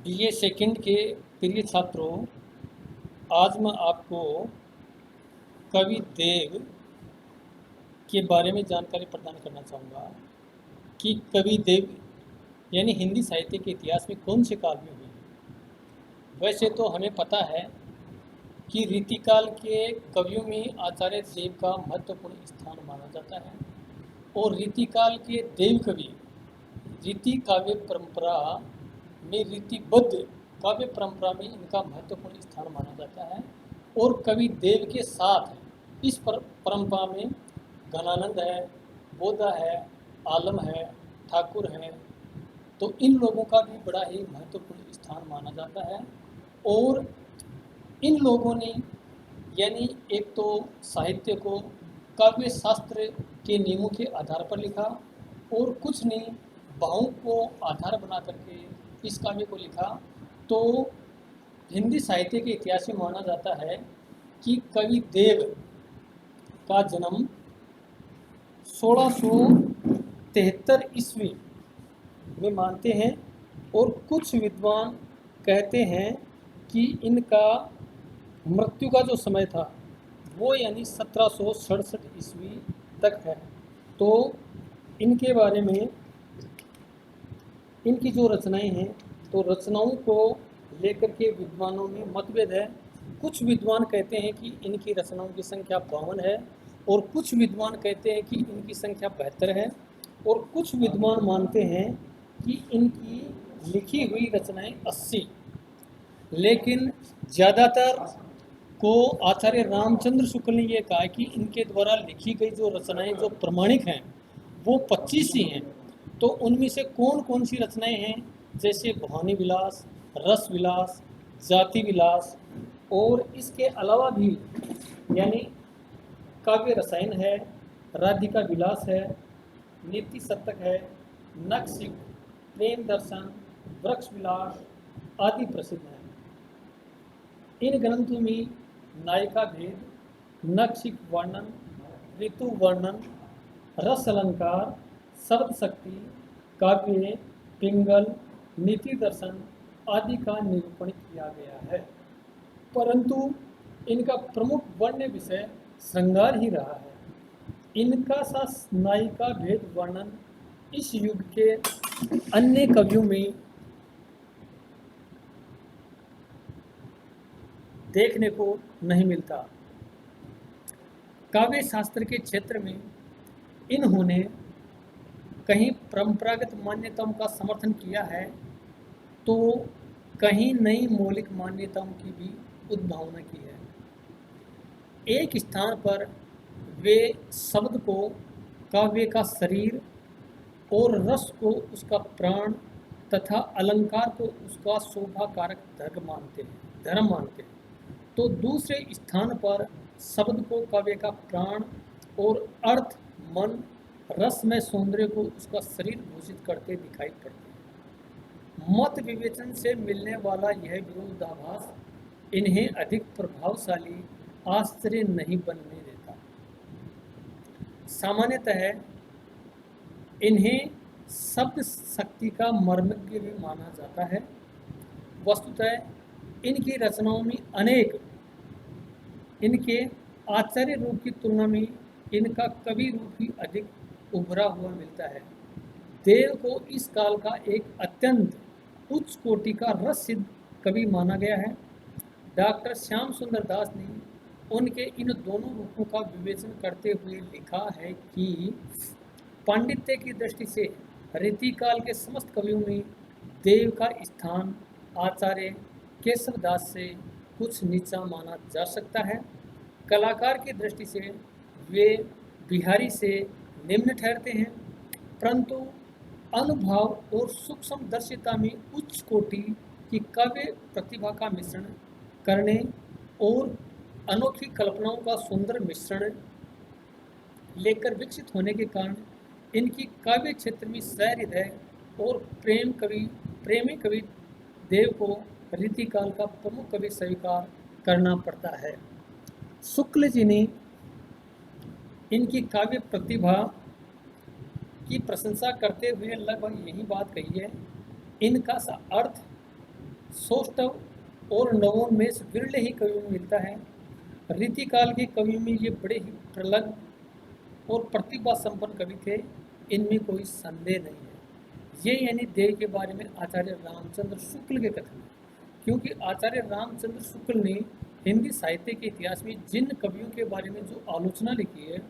BA second के प्रिय छात्रों, आज मैं आपको कवि देव के बारे में जानकारी प्रदान करना चाहूँगा कि कवि देव यानी हिंदी साहित्य के इतिहास में कौन से काल में हुए हैं। वैसे तो हमें पता है कि रीतिकाल के कवियों में आचार्य देव का महत्वपूर्ण स्थान माना जाता है और रीतिकाल के देव कवि रीति काव्य परंपरा में रीतिबद्ध काव्य परंपरा में इनका महत्वपूर्ण स्थान माना जाता है। और कवि देव के साथ इस परंपरा में घनानंद है, बोधा है, आलम है, ठाकुर है, तो इन लोगों का भी बड़ा ही महत्वपूर्ण स्थान माना जाता है। और इन लोगों ने यानी एक तो साहित्य को काव्य शास्त्र के नियमों के आधार पर लिखा और कुछ ने भावों को आधार बना करके इस काव्य को लिखा। तो हिंदी साहित्य के इतिहास में माना जाता है कि कवि देव का जन्म 1673 ईस्वी में मानते हैं और कुछ विद्वान कहते हैं कि इनका मृत्यु का जो समय था वो यानी 1767 ईस्वी तक है। तो इनके बारे में इनकी जो रचनाएं हैं तो रचनाओं को लेकर के विद्वानों में मतभेद है। कुछ विद्वान कहते हैं कि इनकी रचनाओं की संख्या 52 है और कुछ विद्वान कहते हैं कि इनकी संख्या 72 है और कुछ विद्वान मानते हैं कि इनकी लिखी हुई रचनाएं 80। लेकिन ज़्यादातर को आचार्य रामचंद्र शुक्ल ने यह कहा कि इनके द्वारा लिखी गई जो रचनाएं जो प्रमाणिक हैं वो 25 ही हैं। तो उनमें से कौन कौन सी रचनाएं हैं, जैसे भवानी विलास, रस विलास, जाति विलास और इसके अलावा भी यानी काव्य रसायन है, राधिका विलास है, नीति शतक है, नक्शिक, प्रेम दर्शन, वृक्ष विलास आदि प्रसिद्ध हैं। इन ग्रंथों में नायिका भेद, नक्शिक वर्णन, ऋतु वर्णन, रस अलंकार, शब्द शक्ति, काव्य, पिंगल, नीति दर्शन आदि का निरूपण किया गया है। परंतु इनका प्रमुख वर्ण्य विषय श्रृंगार ही रहा है। इनका सा नायिका भेद वर्णन इस युग के अन्य कवियों में देखने को नहीं मिलता। काव्य शास्त्र के क्षेत्र में इन्होंने कहीं परंपरागत मान्यताओं का समर्थन किया है तो कहीं नई मौलिक मान्यताओं की भी उद्भावना की है। एक स्थान पर वे शब्द को काव्य का शरीर और रस को उसका प्राण तथा अलंकार को उसका शोभा कारक धर्म मानते हैं। तो दूसरे स्थान पर शब्द को काव्य का प्राण और अर्थ मन रस में सौंदर्य को उसका शरीर घोषित करते दिखाई पड़ते हैं। मत विवेचन से मिलने वाला यह विरोधाभास इन्हें अधिक प्रभावशाली आश्चर्य नहीं बनने देता। सामान्यतः इन्हें शब्द शक्ति का मर्मज्ञ भी माना जाता है। वस्तुतः इनकी रचनाओं में अनेक इनके आचार्य रूप की तुलना में इनका कवि रूप ही अधिक उभरा हुआ मिलता है। देव को इस काल का एक अत्यंत उच्च कोटि का रस सिद्ध कवि माना गया है। डॉक्टर श्याम सुंदर दास ने उनके इन दोनों रूपों का विवेचन करते हुए लिखा है कि पांडित्य की दृष्टि से रीतिकाल के समस्त कवियों में देव का स्थान आचार्य केशव दास से कुछ नीचा माना जा सकता है। कलाकार की दृष्टि से वे बिहारी से निम्न ठहरते हैं, परंतु अनुभव और सूक्ष्म दर्शिता में उच्च कोटि की काव्य प्रतिभा का मिश्रण करने और अनोखी कल्पनाओं का सुंदर मिश्रण लेकर विकसित होने के कारण इनकी काव्य क्षेत्र में सहृदय और प्रेमी कवि देव को रीतिकाल का प्रमुख कवि स्वीकार करना पड़ता है। शुक्ल जी ने इनकी काव्य प्रतिभा की प्रशंसा करते हुए लगभग यही बात कही है। इनका सा अर्थ सौष्ठव और नवोन्मेष विरले ही कवियों में मिलता है। रीतिकाल के कवियों में ये बड़े ही प्रलग और प्रतिभा संपन्न कवि थे, इनमें कोई संदेह नहीं है। ये यानी देव के बारे में आचार्य रामचंद्र शुक्ल के कथन है, क्योंकि आचार्य रामचंद्र शुक्ल ने हिंदी साहित्य के इतिहास में जिन कवियों के बारे में जो आलोचना लिखी है,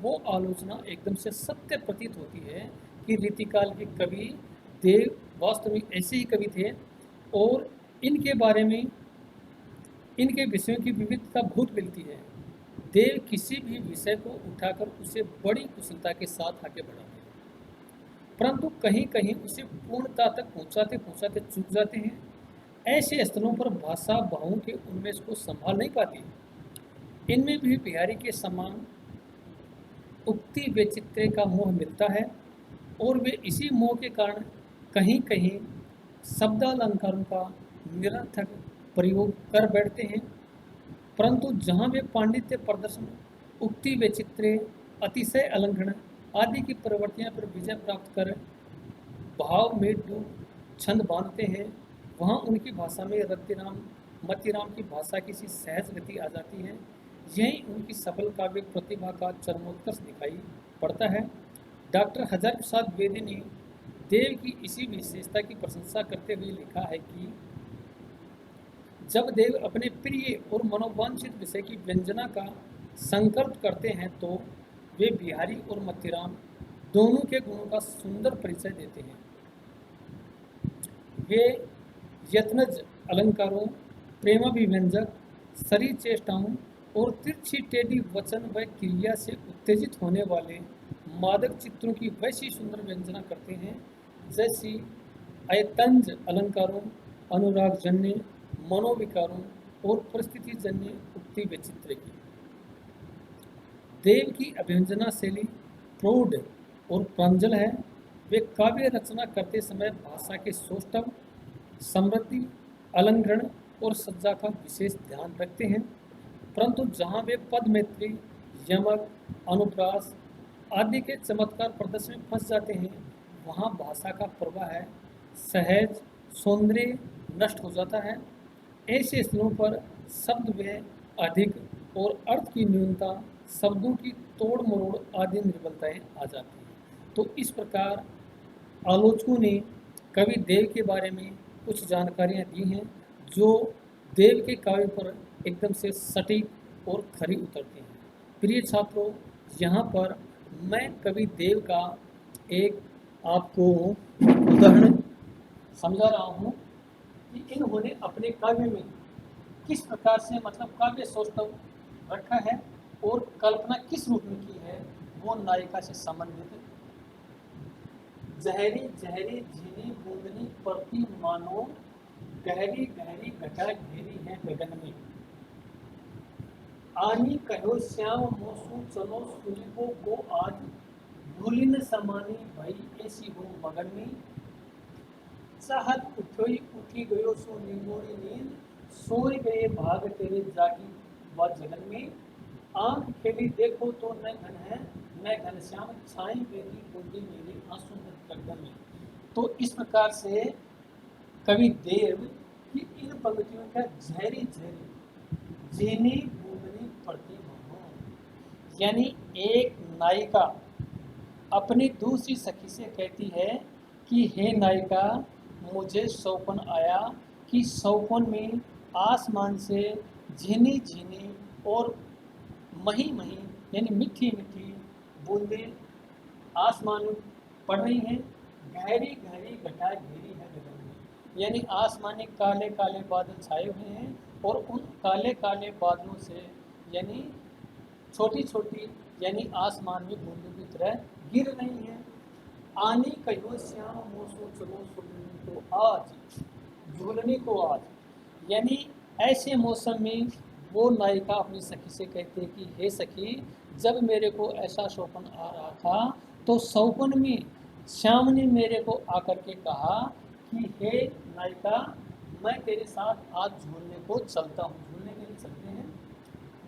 वो आलोचना एकदम से सत्य प्रतीत होती है कि रीतिकाल के कवि देव वास्तव में ऐसे ही कवि थे और इनके बारे में इनके विषयों की विविधता बहुत मिलती है। देव किसी भी विषय को उठाकर उसे बड़ी कुशलता के साथ आगे बढ़ाते हैं, परंतु कहीं कहीं उसे पूर्णता तक पहुंचाते पहुंचाते चूक जाते हैं। ऐसे स्थलों पर भाषा भावों के उन्मेष को संभाल नहीं पाती। इनमें भी बिहारी के समान उक्ति वैचित्र्य का मोह मिलता है और वे इसी मोह के कारण कहीं कहीं शब्दालंकारों का निरर्थक प्रयोग कर बैठते हैं, परंतु जहाँ वे पांडित्य प्रदर्शन, उक्ति वैचित्र्य, अतिशय अलंकरण आदि की प्रवृत्तियाँ पर विजय प्राप्त कर भाव में डूब छंद बांधते हैं, वहाँ उनकी भाषा में रतिराम मतिराम की भाषा की सी सहज गति आ जाती है। यही उनकी सफल काव्य प्रतिभा का चरमोत्कर्ष दिखाई पड़ता है। डॉक्टर हजार प्रसाद द्विवेदी ने देव की इसी विशेषता की प्रशंसा करते हुए लिखा है कि जब देव अपने प्रिय और मनोवांछित विषय की व्यंजना का संकल्प करते हैं तो वे बिहारी और मतिराम दोनों के गुणों का सुंदर परिचय देते हैं। वे यत्नज अलंकारों, प्रेमाभिव्यंजक, शरीर चेष्टाओं और तिरछी टेढ़ी वचन व क्रिया से उत्तेजित होने वाले मादक चित्रों की वैसी सुंदर व्यंजना करते हैं जैसी अयतंज अलंकारों, अनुरागजन्य, मनोविकारों और परिस्थितिजन्य उक्ति वैचित्र्य की। देव की अभिव्यंजना शैली प्रौढ़ और प्रांजल है। वे काव्य रचना करते समय भाषा के सौष्ठव, समृद्धि, अलंकरण और सज्जा का विशेष ध्यान रखते हैं, परंतु जहाँ वे पद मैत्री, यमक, अनुप्रास आदि के चमत्कार प्रदर्शन में फंस जाते हैं, वहाँ भाषा का प्रवाह है सहज सौंदर्य नष्ट हो जाता है। ऐसे स्थलों पर शब्द व्यय अधिक और अर्थ की न्यूनता, शब्दों की तोड़ मरोड़ आदि निर्बलताएं आ जाती हैं। तो इस प्रकार आलोचकों ने कवि देव के बारे में कुछ जानकारियां दी हैं जो देव के काव्य पर एकदम से सटीक और खरी उतरती हैं। प्रिय छात्रों, यहाँ पर मैं कवि देव का एक आपको उदाहरण समझा रहा हूँ कि इन्होंने अपने काव्य में किस प्रकार से मतलब काव्य सौष्ठव रखा है और कल्पना किस रूप में की है, वो नायिका से संबंधित। जहरी जहरी झीनी बूंदनी पड़ती मानो, गहरी गहरी घटा घेरी है गगन में। आनी कहो श्याम मोसू चलो सुनिको को आज, भूली न समानी भई ऐसी हो मगन में। चाहत उठोई उठी गयो सो निगोरी नींद, सोई गए भाग तेरे जागी व जगन में। आंख खेली देखो तो न घन है न घनश्याम, छाई बेटी होगी मेरे आंसू गर्दन में। तो इस प्रकार से कवि देव की इन पंक्तियों का झहरी झहरी झीनी बूंदनी पड़ती मानो, यानी एक नायिका अपनी दूसरी सखी से कहती है कि हे नायिका, मुझे सौपन आया कि सौपन में आसमान से झीनी झीनी और मही मही यानी मीठी मीठी बूंदें आसमान में पड़ रही हैं। गहरी गहरी घटा घेरी है गगन में, यानी आसमान में काले काले बादल छाए हुए हैं और उन काले काले बादलों से यानी छोटी छोटी यानी आसमान में बूंदों की तरह गिर रही हैं। आनी कहो श्याम मोसो चलो सुनने को आज, झूलने को आज, यानी ऐसे मौसम में वो नायिका अपनी सखी से कहती है कि हे सखी, जब मेरे को ऐसा सौपन आ रहा था तो सौपन में श्याम ने मेरे को आकर के कहा कि हे नायिका, मैं तेरे साथ आज झूलने को चलता हूँ। झूलने के लिए चलते हैं।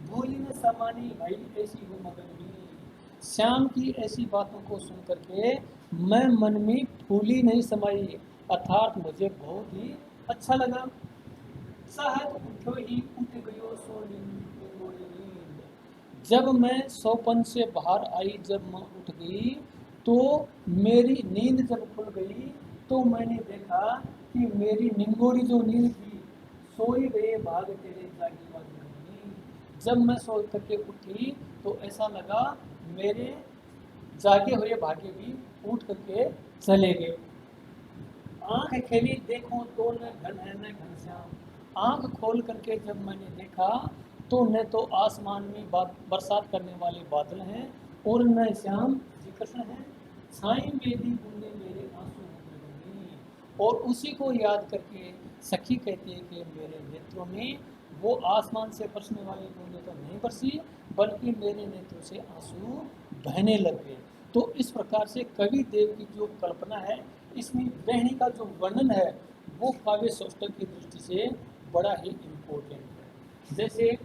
भूली न समानी भाई ऐसी हो मगन में। श्याम की ऐसी बातों को सुन करके मैं मन में फूली नहीं समाई, अर्थात मुझे बहुत ही अच्छा लगा। सहज उठो ही उठ गयो सो नींद। जब मैं सोपन से बाहर आई, जब मैं उठ गई, तो मेरी नींद जब खुल गई तो मैंने देखा कि मेरी निंगोरी जो नींद थी, सोई गए भाग तेरे जागी वाली। जब मैं सो करके उठी तो ऐसा लगा मेरे जागे हुए भाग्य भी उठ करके चले गए। आंख खेली देखो तो न घन है न घनश्याम। आंख खोल करके जब मैंने देखा तो न तो आसमान में बरसात करने वाले बादल हैं और न श्याम जी कृष्ण हैं। छाई मेरी बूंदे मेरे आंसू होने लगी। और उसी को याद करके सखी कहती है कि मेरे नेत्रों में वो आसमान से बरसने वाली बूंदें तो नहीं बरसी, बल्कि मेरे नेत्रों से आंसू बहने लग गए। तो इस प्रकार से कवि देव की जो कल्पना है, इसमें गृहिणी का जो वर्णन है, वो काव्य सौष्ठव की दृष्टि से बड़ा ही इम्पोर्टेंट है। जैसे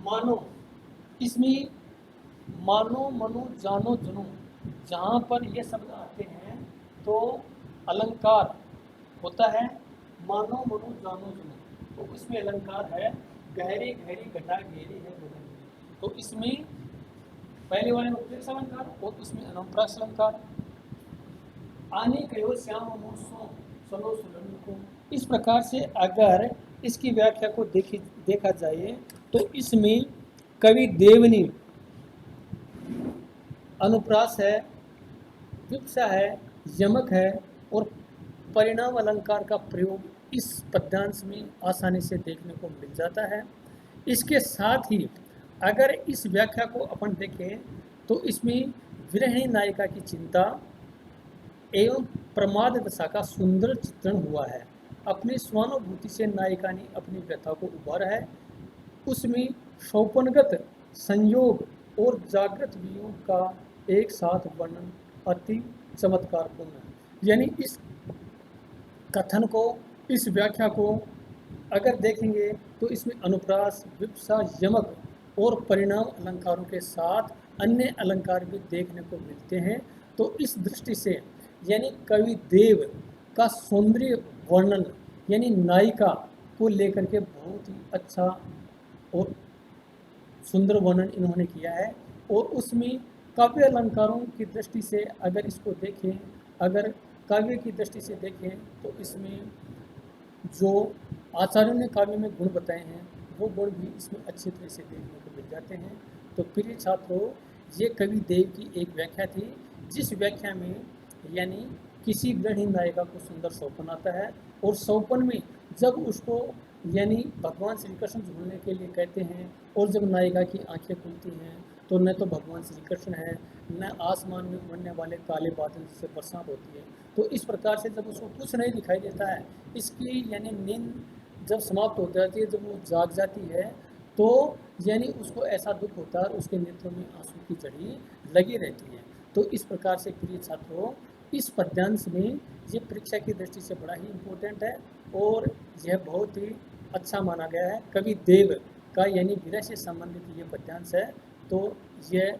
मानो, इसमें मानो मनो जानो जुनू, जहाँ पर ये शब्द आते हैं तो अलंकार होता है मानो मनो जानो जुनू। तो इसमें अलंकार है गहरी गहरी घटा घेरी है गगन में। तो इसमें पहले वाले में उत्प्रेक्ष अलंकार और इसमें अनुप्रास अलंकार। आने कहो श्याम मूसो चलो सुलन को। इस प्रकार से अगर इसकी व्याख्या को देखा जाए तो इसमें कवि देव ने अनुप्रास है, विप्सा है, यमक है और परिणाम अलंकार का प्रयोग इस पद्यांश में आसानी से देखने को मिल जाता है। इसके साथ ही अगर इस व्याख्या को अपन देखें तो इसमें विरहिणी नायिका की चिंता एवं प्रमाद दशा का सुंदर चित्रण हुआ है। अपनी स्वानुभूति से नायिका ने अपनी व्यथा को उभारा है। उसमें शोपनगत संयोग और जागृत वियोग का एक साथ वर्णन अति चमत्कारपूर्ण है। यानी इस कथन को, इस व्याख्या को अगर देखेंगे तो इसमें अनुप्रास, विप्सा, यमक और परिणाम अलंकारों के साथ अन्य अलंकार भी देखने को मिलते हैं। तो इस दृष्टि से यानी कवि देव का सौंदर्य वर्णन यानी नायिका को लेकर के बहुत ही अच्छा और सुंदर वर्णन इन्होंने किया है। और उसमें काव्य अलंकारों की दृष्टि से अगर इसको देखें, अगर काव्य की दृष्टि से देखें तो इसमें जो आचार्यों ने काव्य में गुण बताए हैं वो गुण भी इसमें अच्छी तरह से देखने को मिल जाते हैं। तो प्रिय छात्रों, ये कवि देव की एक व्याख्या थी, जिस व्याख्या में यानी किसी गृहिणी नायिका को सुंदर सौपन आता है और सौपन में जब उसको यानी भगवान श्री कृष्ण झूलने के लिए कहते हैं और जब नायिका की आंखें खुलती हैं तो न तो भगवान श्री कृष्ण है, न आसमान में उड़ने वाले काले बादल जिससे बरसात होती है। तो इस प्रकार से जब उसको कुछ नहीं दिखाई देता है, इसकी यानी नींद जब समाप्त हो जाती है, जब वो जाग जाती है तो यानी उसको ऐसा दुख होता है और उसके नेत्रों में आंसू की झड़ी लगी रहती है। तो इस प्रकार से प्रिय छात्रों, इस पद्यांश में ये परीक्षा की दृष्टि से बड़ा ही इम्पोर्टेंट है और यह बहुत ही अच्छा माना गया है। कवि देव का यानी विरह से संबंधित ये पद्यांश है, तो यह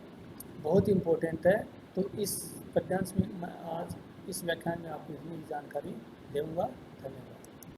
बहुत ही इम्पोर्टेंट है। तो इस पद्यांश में मैं आज इस व्याख्यान में आपको इतनी जानकारी दूंगा। धन्यवाद।